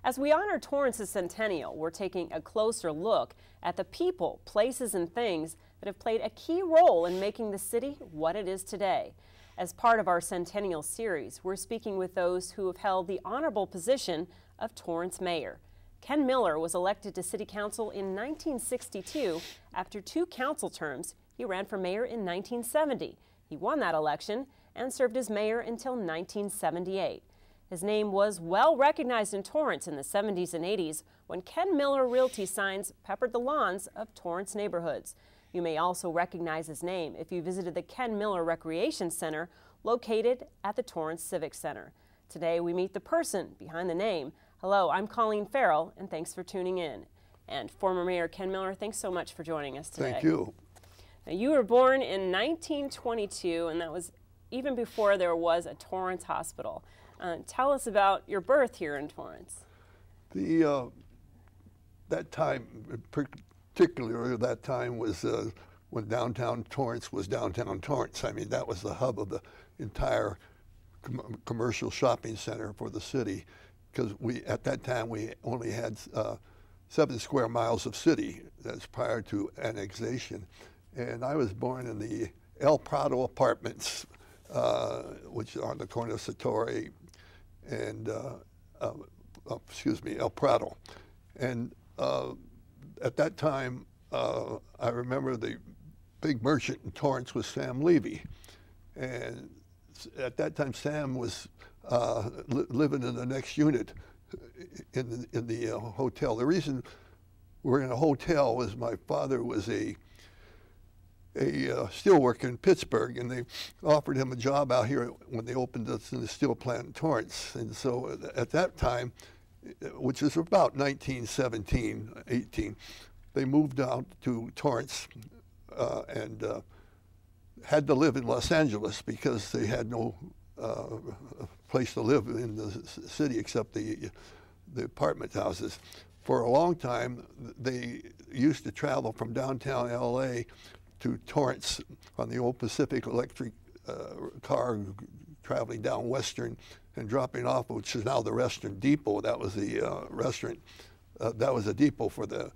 As we honor Torrance's centennial, we're taking a closer look at the people, places, and things that have played a key role in making the city what it is today. As part of our centennial series, we're speaking with those who have held the honorable position of Torrance mayor. Ken Miller was elected to city council in 1962. After 2 council terms, he ran for mayor in 1970. He won that election and served as mayor until 1978. His name was well recognized in Torrance in the 70s and 80s when Ken Miller Realty signs peppered the lawns of Torrance neighborhoods. You may also recognize his name if you visited the Ken Miller Recreation Center located at the Torrance Civic Center. Today we meet the person behind the name. Hello, I'm Colleen Farrell, and thanks for tuning in. And former Mayor Ken Miller, thanks so much for joining us today. Thank you. Now, you were born in 1922, and that was even before there was a Torrance hospital. Tell us about your birth here in Torrance. That time, particularly that time, was when downtown Torrance was downtown Torrance. I mean, that was the hub of the entire commercial shopping center for the city, because at that time we only had 7 square miles of city. That's prior to annexation. And I was born in the El Prado apartments, which are on the corner of Satori and El Prado. And at that time, I remember the big merchant in Torrance was Sam Levy. And at that time, Sam was living in the next unit in the hotel. The reason we're in a hotel was my father was a steel worker in Pittsburgh, and they offered him a job out here when they opened us in the steel plant in Torrance. And so at that time, which is about 1917, 18, they moved out to Torrance and had to live in Los Angeles because they had no place to live in the city except the apartment houses. For a long time, they used to travel from downtown LA to Torrance on the old Pacific Electric car traveling down Western and dropping off, which is now the Western Depot. That was the restaurant. That was a depot for the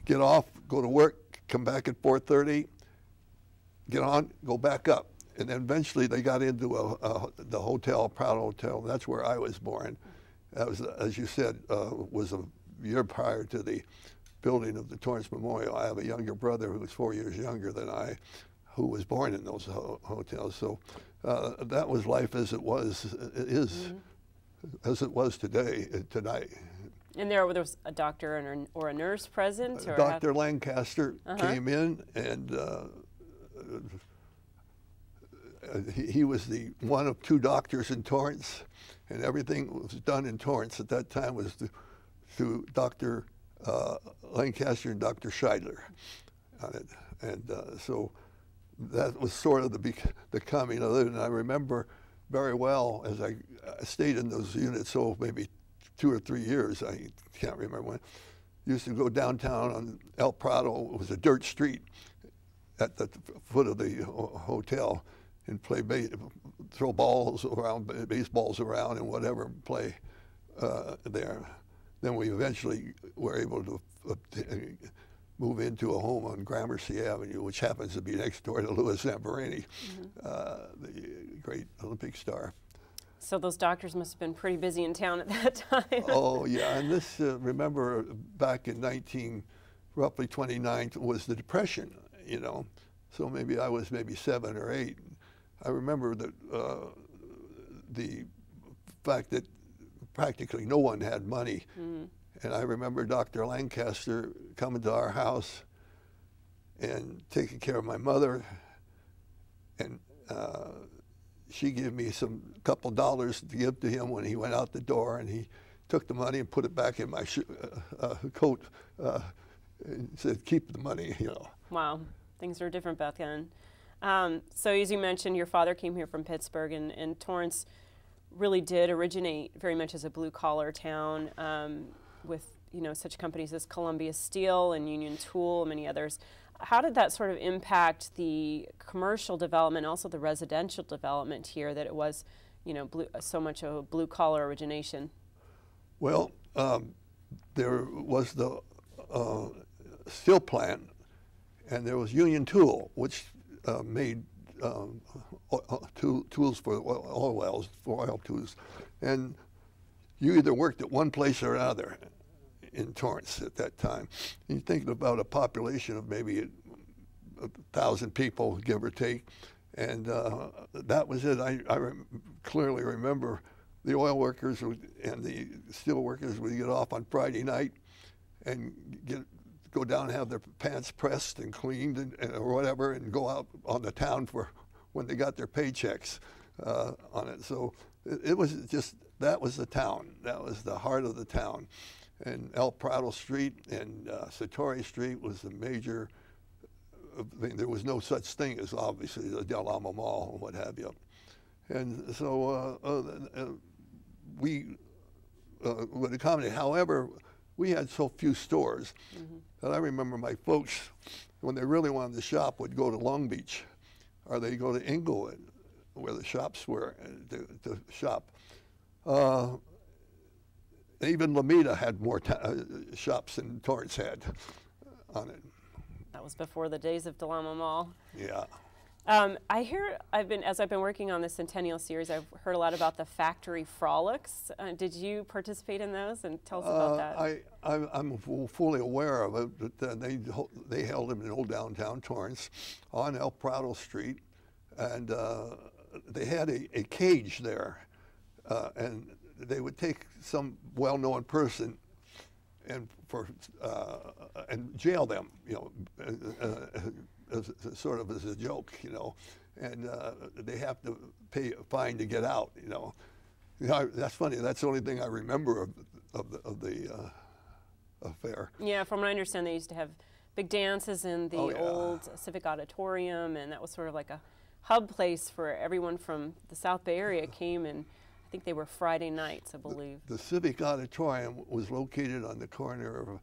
get off, go to work, come back at 4:30, get on, go back up. And then eventually they got into the hotel, Proud Hotel. That's where I was born. That was, as you said, was a year prior to the building of the Torrance Memorial. I have a younger brother who was 4 years younger than I, who was born in those hotels. So that was life as it was, as it was tonight. And there was a doctor or a nurse present? Dr. Lancaster came in, and he was the one of 2 doctors in Torrance, and everything was done in Torrance at that time was through Dr. Lancaster and Dr. Scheidler on it. And so that was sort of the coming of it. And I remember very well as I stayed in those units, so maybe 2 or 3 years, I can't remember when, used to go downtown on El Prado. It was a dirt street at the foot of the hotel and play, throw balls around, baseballs around and whatever, play there. Then we eventually were able to move into a home on Gramercy Avenue, which happens to be next door to Louis Zamperini, the great Olympic star. So those doctors must have been pretty busy in town at that time. Oh yeah, and this, remember back in roughly 29 was the Depression, you know. So maybe I was 7 or 8. I remember that the fact that practically no one had money. And I remember Dr. Lancaster coming to our house and taking care of my mother. And she gave me couple dollars to give to him when he went out the door, and he took the money and put it back in my coat and said, keep the money, you know. Wow, things were different back then. So as you mentioned, your father came here from Pittsburgh, and Torrance really did originate very much as a blue-collar town with, you know, such companies as Columbia Steel and Union Tool and many others. How did that sort of impact the commercial development, also the residential development here, that it was, you know, so much of a blue-collar origination? Well, there was the steel plant, and there was Union Tool, which made tools for oil wells, for oil tools. And you either worked at one place or another in Torrance at that time. You're thinking about a population of maybe 1,000 people, give or take. And that was it. I clearly remember the oil workers and the steel workers would get off on Friday night and go down and have their pants pressed and cleaned or whatever, and go out on the town for when they got their paychecks on it. So it was just, that was the town. That was the heart of the town. And El Prado Street and Satori Street was the major. There was no such thing as, obviously, the Del Amo Mall and what have you. And so we would accommodate. However, we had so few stores that I remember my folks, when they really wanted to shop, would go to Long Beach, or they'd go to Inglewood, where the shops were, to shop. Even Lomita had more shops than Torrance had on it. That was before the days of Del Amo Mall. Yeah. I hear, as I've been working on the Centennial series, I've heard a lot about the factory frolics. Did you participate in those? And tell us about that. I'm fully aware of it, but they held them in old downtown Torrance on El Prado Street, and they had a cage there, and they would take some well-known person and jail them, you know, as a joke, you know, and they have to pay a fine to get out, you know. That's funny. That's the only thing I remember of the affair. Yeah, from what I understand, they used to have big dances in the old Civic Auditorium, and that was sort of like a hub place for everyone from the South Bay area came, and I think they were Friday nights, I believe. The Civic Auditorium was located on the corner of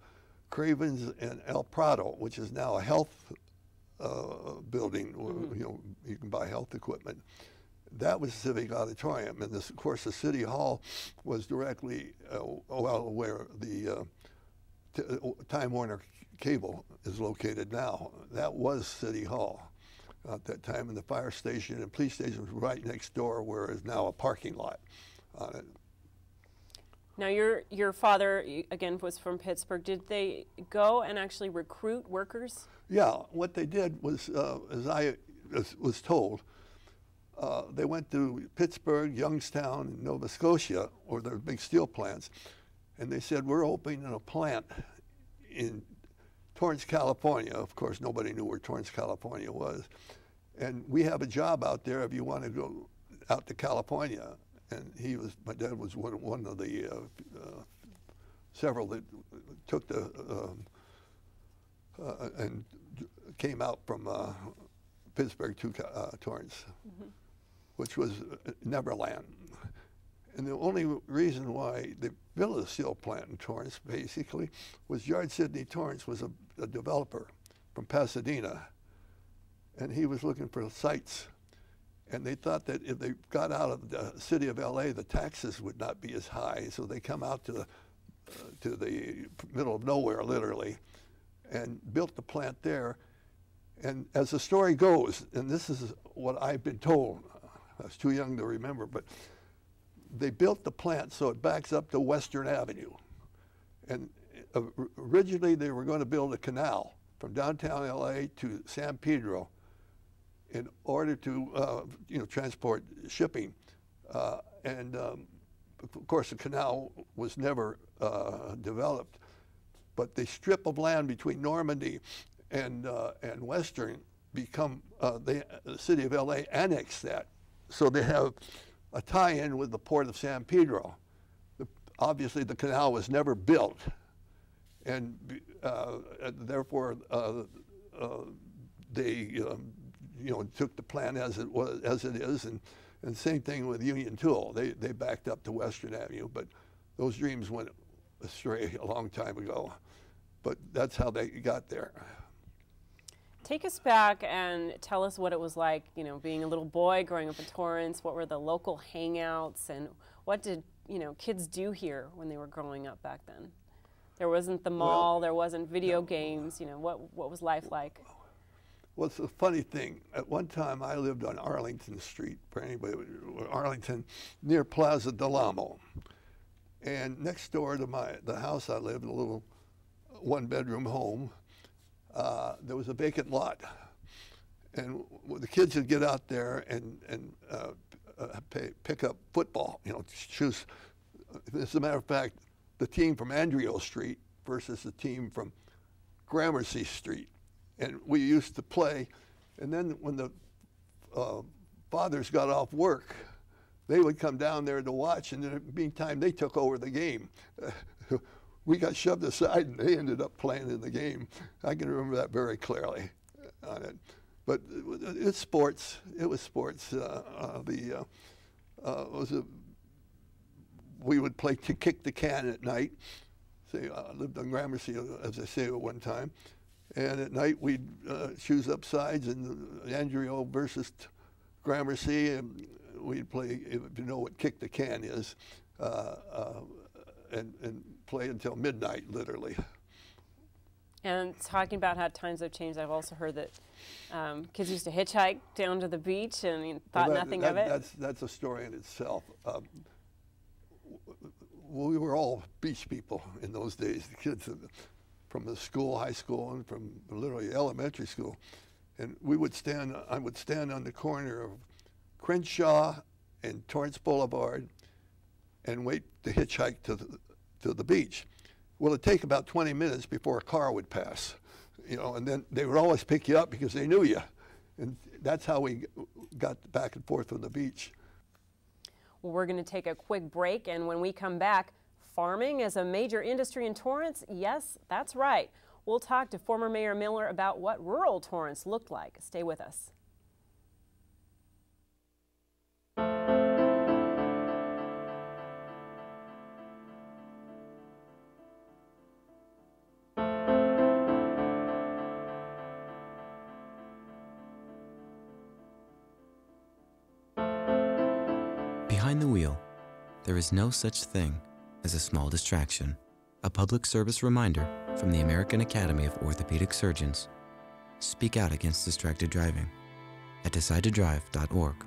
Cravens and El Prado, which is now a health building. You know, you can buy health equipment. That was Civic Auditorium, and this, of course, the City Hall was directly where the Time Warner Cable is located now. That was City Hall at that time, and the fire station and police station was right next door, where is now a parking lot on it. Now, your father, again, was from Pittsburgh. Did they go and actually recruit workers? Yeah, what they did was, as I was told, they went to Pittsburgh, Youngstown, and Nova Scotia, where there were big steel plants, and they said, we're opening a plant in Torrance, California. Of course, nobody knew where Torrance, California was. And we have a job out there if you want to go out to California. And my dad was one of the several that took and came out from Pittsburgh to Torrance, which was Neverland. And the only reason why they built a steel plant in Torrance, basically, was Yard Sidney Torrance was a developer from Pasadena, and he was looking for sites. And they thought that if they got out of the city of LA, the taxes would not be as high. So they come out to the middle of nowhere, literally, and built the plant there. And as the story goes, and this is what I've been told, I was too young to remember, but they built the plant so it backs up to Western Avenue. And originally they were going to build a canal from downtown LA to San Pedro in order to transport shipping. And of course the canal was never developed, but the strip of land between Normandy and Western the city of LA annexed that. So they have a tie-in with the port of San Pedro. Obviously the canal was never built, and therefore they took the plan as it is, and same thing with Union Tool. They backed up to Western Avenue, but those dreams went astray a long time ago. But that's how they got there. Take us back and tell us what it was like, being a little boy growing up in Torrance. What were the local hangouts, and what did kids do here when they were growing up back then? There wasn't the mall, there wasn't video games, what was life like? Well, it's a funny thing. At one time, I lived on Arlington Street, for anybody, Arlington, near Plaza del Amo. And next door to the house I lived, a little one-bedroom home, there was a vacant lot. And the kids would get out there and pick up football, choose. As a matter of fact, the team from Andrio Street versus the team from Gramercy Street. And we used to play, and then when the fathers got off work, they would come down there to watch, and in the meantime, they took over the game. We got shoved aside, and they ended up playing in the game. I can remember that very clearly on it. But it's sports. It was sports. We would play to kick the can at night. Say, I lived on Gramercy, as I say, at one time. And at night, we'd choose up sides, and Andrio versus Gramercy, and we'd play, if you know what kick the can is, and play until midnight, literally. And talking about how times have changed, I've also heard that kids used to hitchhike down to the beach and thought nothing of it. That's a story in itself. We were all beach people in those days, the kids from the school, high school, and from literally elementary school. And I would stand on the corner of Crenshaw and Torrance Boulevard and wait to hitchhike to the beach. Well, it'd take about 20 minutes before a car would pass, and then they would always pick you up because they knew you. And that's how we got back and forth from the beach. Well, we're going to take a quick break, and when we come back, farming as a major industry in Torrance? Yes, that's right. We'll talk to former Mayor Miller about what rural Torrance looked like. Stay with us. Behind the wheel, there is no such thing as a small distraction. A public service reminder from the American Academy of Orthopedic Surgeons. Speak out against distracted driving at decidetodrive.org.